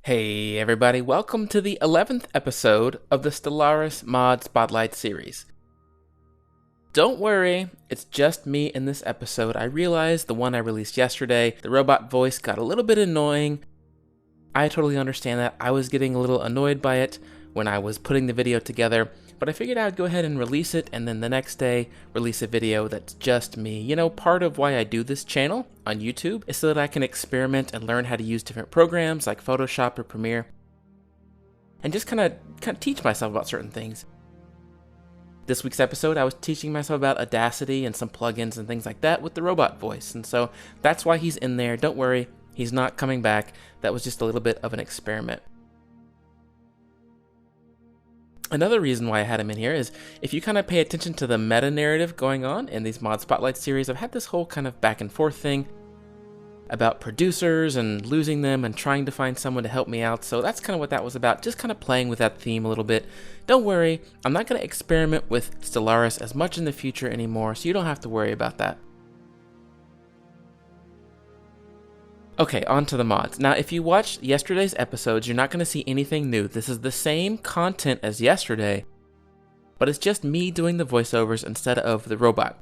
Hey everybody, welcome to the 11th episode of the Stellaris Mod Spotlight series. Don't worry, it's just me in this episode. I realized the one I released yesterday, the robot voice got a little bit annoying. I totally understand that. I was getting a little annoyed by it when I was putting the video together, but I figured I'd go ahead and release it, and then the next day release a video that's just me. You know, part of why I do this channel on YouTube is so that I can experiment and learn how to use different programs like Photoshop or Premiere, and just kind of teach myself about certain things. This week's episode, I was teaching myself about Audacity and some plugins and things like that with the robot voice, and so that's why he's in there. Don't worry, he's not coming back. That was just a little bit of an experiment. Another reason why I had him in here is if you kind of pay attention to the meta-narrative going on in these Mod Spotlight series, I've had this whole kind of back and forth thing about producers and losing them and trying to find someone to help me out. So that's kind of what that was about, just kind of playing with that theme a little bit. Don't worry, I'm not going to experiment with Stellaris as much in the future anymore, so you don't have to worry about that. Okay, on to the mods. Now, if you watched yesterday's episodes, you're not going to see anything new. This is the same content as yesterday, but it's just me doing the voiceovers instead of the robot.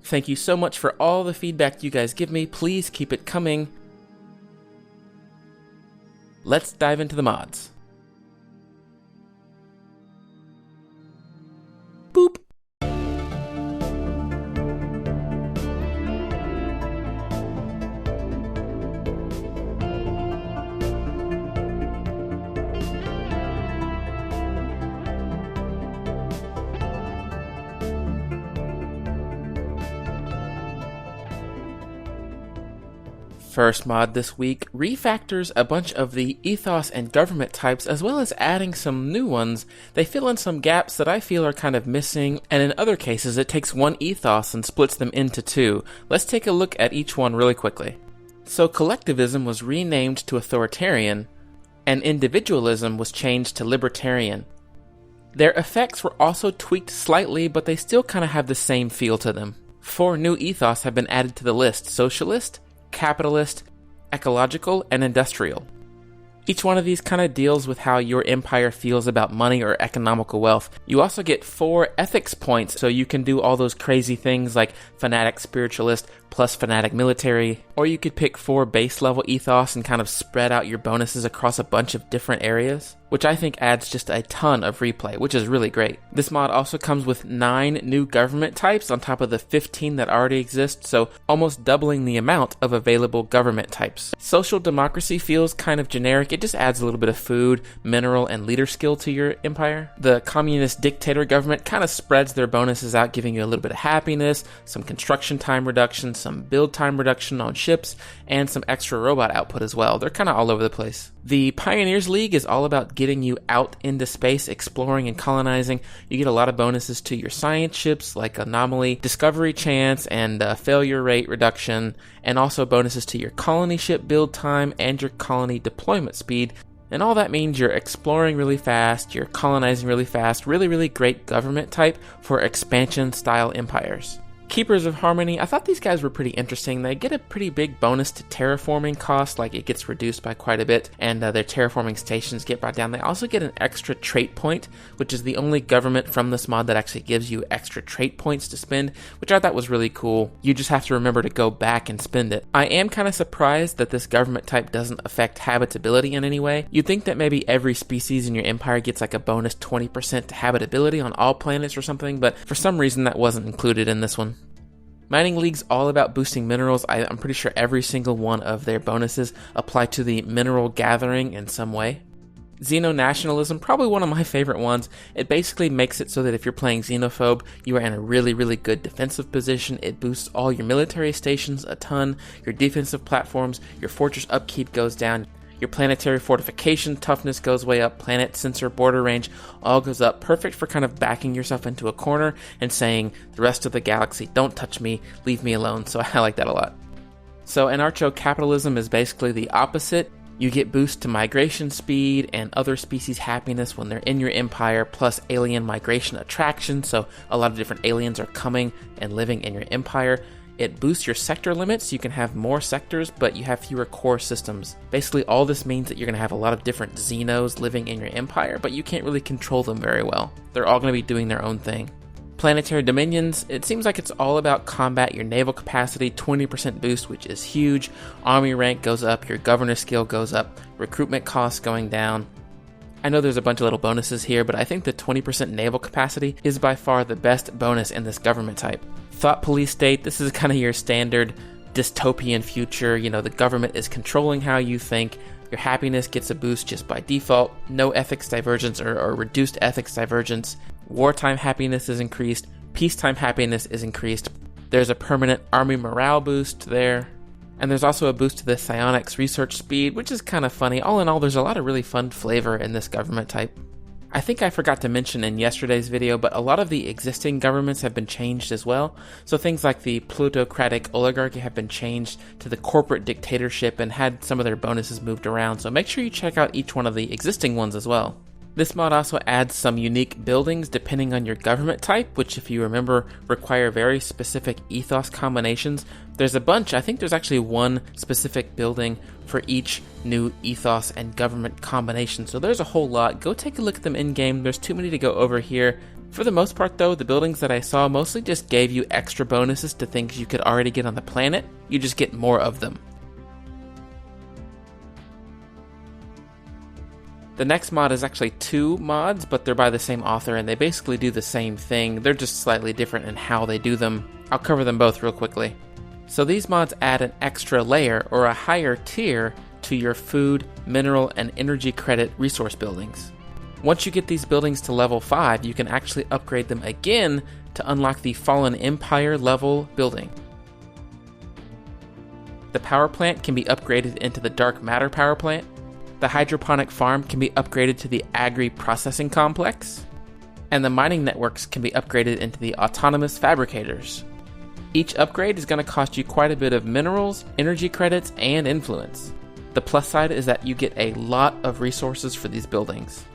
Thank you so much for all the feedback you guys give me. Please keep it coming. Let's dive into the mods. Boop. First mod this week refactors a bunch of the ethos and government types, as well as adding some new ones. They fill in some gaps that I feel are kind of missing, and in other cases it takes one ethos and splits them into two. Let's take a look at each one really quickly. So collectivism was renamed to authoritarian, and individualism was changed to libertarian. Their effects were also tweaked slightly, but they still kind of have the same feel to them. 4 new ethos have been added to the list: socialist, capitalist, ecological, and industrial. Each one of these kind of deals with how your empire feels about money or economical wealth. You also get 4 ethics points, so you can do all those crazy things like fanatic spiritualist plus fanatic military, or you could pick 4 base level ethos and kind of spread out your bonuses across a bunch of different areas, which I think adds just a ton of replay, which is really great. This mod also comes with 9 new government types on top of the 15 that already exist, so almost doubling the amount of available government types. Social democracy feels kind of generic. It just adds a little bit of food, mineral, and leader skill to your empire. The communist dictator government kind of spreads their bonuses out, giving you a little bit of happiness, some construction time reduction, some build time reduction on ships, and some extra robot output as well. They're kind of all over the place. The Pioneers League is all about getting you out into space, exploring and colonizing. You get a lot of bonuses to your science ships like anomaly, discovery chance, and failure rate reduction, and also bonuses to your colony ship build time and your colony deployment speed. And all that means you're exploring really fast, you're colonizing really fast, really great government type for expansion style empires. Keepers of Harmony, I thought these guys were pretty interesting. They get a pretty big bonus to terraforming cost, like it gets reduced by quite a bit, and their terraforming stations get brought down. They also get an extra trait point, which is the only government from this mod that actually gives you extra trait points to spend, which I thought was really cool. You just have to remember to go back and spend it. I am kind of surprised that this government type doesn't affect habitability in any way. You'd think that maybe every species in your empire gets like a bonus 20% to habitability on all planets or something, but for some reason that wasn't included in this one. Mining League's all about boosting minerals. I'm pretty sure every single one of their bonuses apply to the mineral gathering in some way. Xeno-nationalism, probably one of my favorite ones. It basically makes it so that if you're playing Xenophobe, you are in a really good defensive position. It boosts all your military stations a ton, your defensive platforms, your fortress upkeep goes down. Your planetary fortification toughness goes way up, planet sensor border range all goes up. Perfect for kind of backing yourself into a corner and saying, the rest of the galaxy, don't touch me, leave me alone. So I like that a lot. So anarcho-capitalism is basically the opposite. You get boost to migration speed and other species happiness when they're in your empire, plus alien migration attraction. So a lot of different aliens are coming and living in your empire. It boosts your sector limits. You can have more sectors, but you have fewer core systems. Basically, all this means that you're going to have a lot of different Xenos living in your empire, but you can't really control them very well. They're all going to be doing their own thing. Planetary dominions, it seems like it's all about combat, your naval capacity, 20% boost, which is huge. Army rank goes up, your governor skill goes up, recruitment costs going down. I know there's a bunch of little bonuses here, but I think the 20% naval capacity is by far the best bonus in this government type. Thought police state, this is kind of your standard dystopian future. The government is controlling how you think. Your happiness gets a boost just by default. No ethics divergence or reduced ethics divergence. Wartime happiness is increased. Peacetime happiness is increased. There's a permanent army morale boost there. And there's also a boost to the psionics research speed, which is kind of funny. All in all, there's a lot of really fun flavor in this government type. I think I forgot to mention in yesterday's video, but a lot of the existing governments have been changed as well. So things like the plutocratic oligarchy have been changed to the corporate dictatorship and had some of their bonuses moved around. So make sure you check out each one of the existing ones as well. This mod also adds some unique buildings depending on your government type, which if you remember require very specific ethos combinations. There's a bunch. I think there's actually one specific building for each new ethos and government combination. So there's a whole lot. Go take a look at them in-game. There's too many to go over here. For the most part though, the buildings that I saw mostly just gave you extra bonuses to things you could already get on the planet. You just get more of them. The next mod is actually 2 mods, but they're by the same author and they basically do the same thing. They're just slightly different in how they do them. I'll cover them both real quickly. So these mods add an extra layer or a higher tier to your food, mineral, and energy credit resource buildings. Once you get these buildings to level 5, you can actually upgrade them again to unlock the Fallen Empire level building. The power plant can be upgraded into the Dark Matter power plant. The hydroponic farm can be upgraded to the Agri Processing Complex, and the mining networks can be upgraded into the Autonomous Fabricators. Each upgrade is going to cost you quite a bit of minerals, energy credits, and influence. The plus side is that you get a lot of resources for these buildings.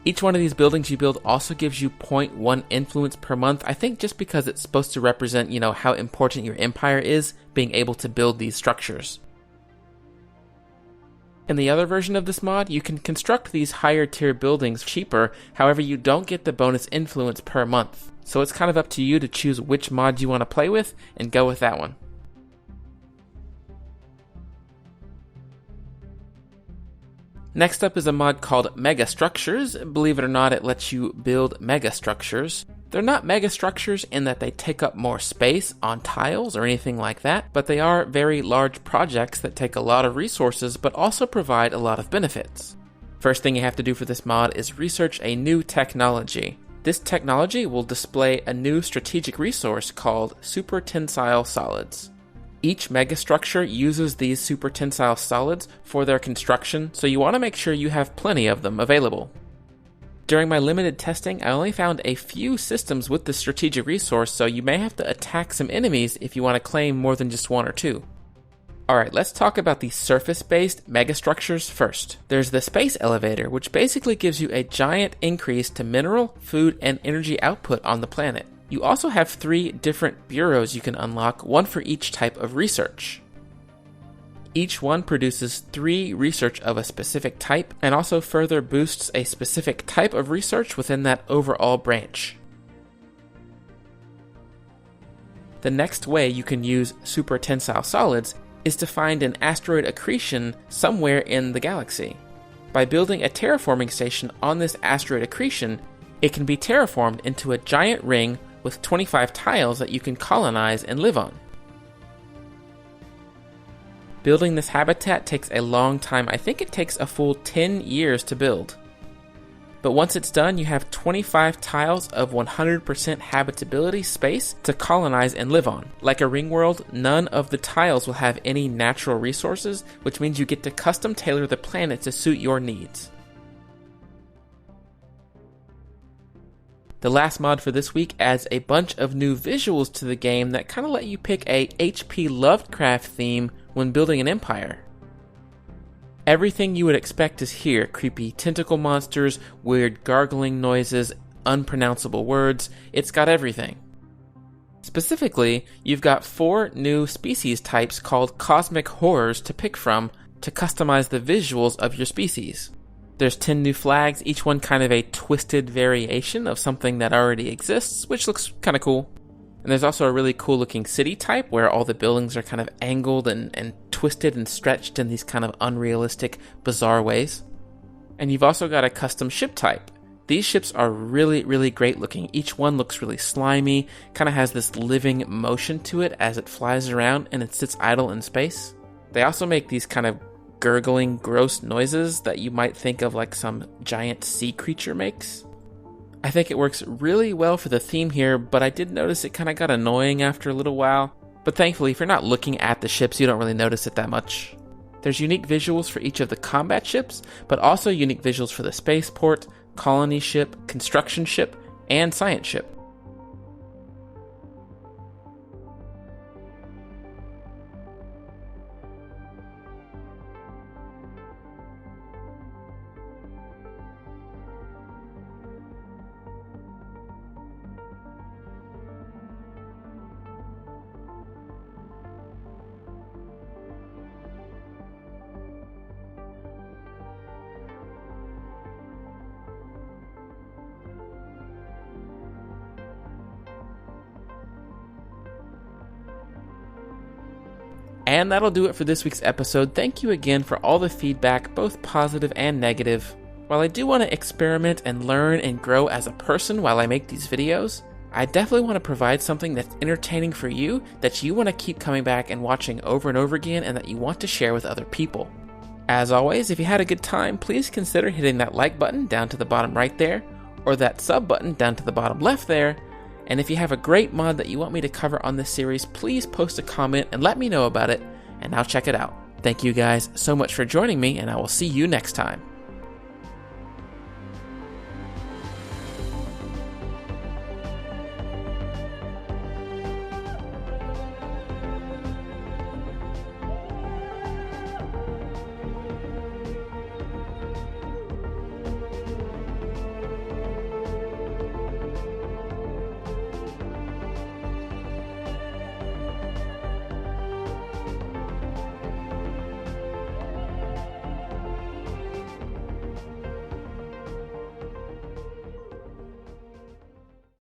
Each one of these buildings you build also gives you 0.1 influence per month, I think just because it's supposed to represent, how important your empire is, being able to build these structures. In the other version of this mod, you can construct these higher tier buildings cheaper, however you don't get the bonus influence per month. So it's kind of up to you to choose which mod you want to play with and go with that one. Next up is a mod called Megastructures. Believe it or not, it lets you build megastructures. They're not megastructures in that they take up more space on tiles or anything like that, but they are very large projects that take a lot of resources but also provide a lot of benefits. First thing you have to do for this mod is research a new technology. This technology will display a new strategic resource called super tensile solids. Each megastructure uses these super tensile solids for their construction, so you want to make sure you have plenty of them available. During my limited testing, I only found a few systems with this strategic resource, so you may have to attack some enemies if you want to claim more than just 1 or 2. Alright, let's talk about the surface-based megastructures first. There's the space elevator, which basically gives you a giant increase to mineral, food, and energy output on the planet. You also have 3 different bureaus you can unlock, one for each type of research. Each one produces 3 research of a specific type and also further boosts a specific type of research within that overall branch. The next way you can use super tensile solids is to find an asteroid accretion somewhere in the galaxy. By building a terraforming station on this asteroid accretion, it can be terraformed into a giant ring with 25 tiles that you can colonize and live on. Building this habitat takes a long time. I think it takes a full 10 years to build. But once it's done, you have 25 tiles of 100% habitability space to colonize and live on. Like a ring world, none of the tiles will have any natural resources, which means you get to custom tailor the planet to suit your needs. The last mod for this week adds a bunch of new visuals to the game that kind of let you pick a H.P. Lovecraft theme when building an empire. Everything you would expect is here: creepy tentacle monsters, weird gargling noises, unpronounceable words. It's got everything. Specifically, you've got 4 new species types called cosmic horrors to pick from to customize the visuals of your species. There's 10 new flags, each one kind of a twisted variation of something that already exists, which looks kind of cool. And there's also a really cool looking city type where all the buildings are kind of angled and twisted and stretched in these kind of unrealistic, bizarre ways. And you've also got a custom ship type. These ships are really, really great looking. Each one looks really slimy, kind of has this living motion to it as it flies around and it sits idle in space. They also make these kind of gurgling, gross noises that you might think of like some giant sea creature makes. I think it works really well for the theme here, but I did notice it kind of got annoying after a little while. But thankfully, if you're not looking at the ships, you don't really notice it that much. There's unique visuals for each of the combat ships, but also unique visuals for the spaceport, colony ship, construction ship, and science ship. And that'll do it for this week's episode. Thank you again for all the feedback, both positive and negative. While I do want to experiment and learn and grow as a person while I make these videos, I definitely want to provide something that's entertaining for you, that you want to keep coming back and watching over and over again, and that you want to share with other people. As always, if you had a good time, please consider hitting that like button down to the bottom right there, or that sub button down to the bottom left there. And if you have a great mod that you want me to cover on this series, please post a comment and let me know about it, and I'll check it out. Thank you guys so much for joining me, and I will see you next time.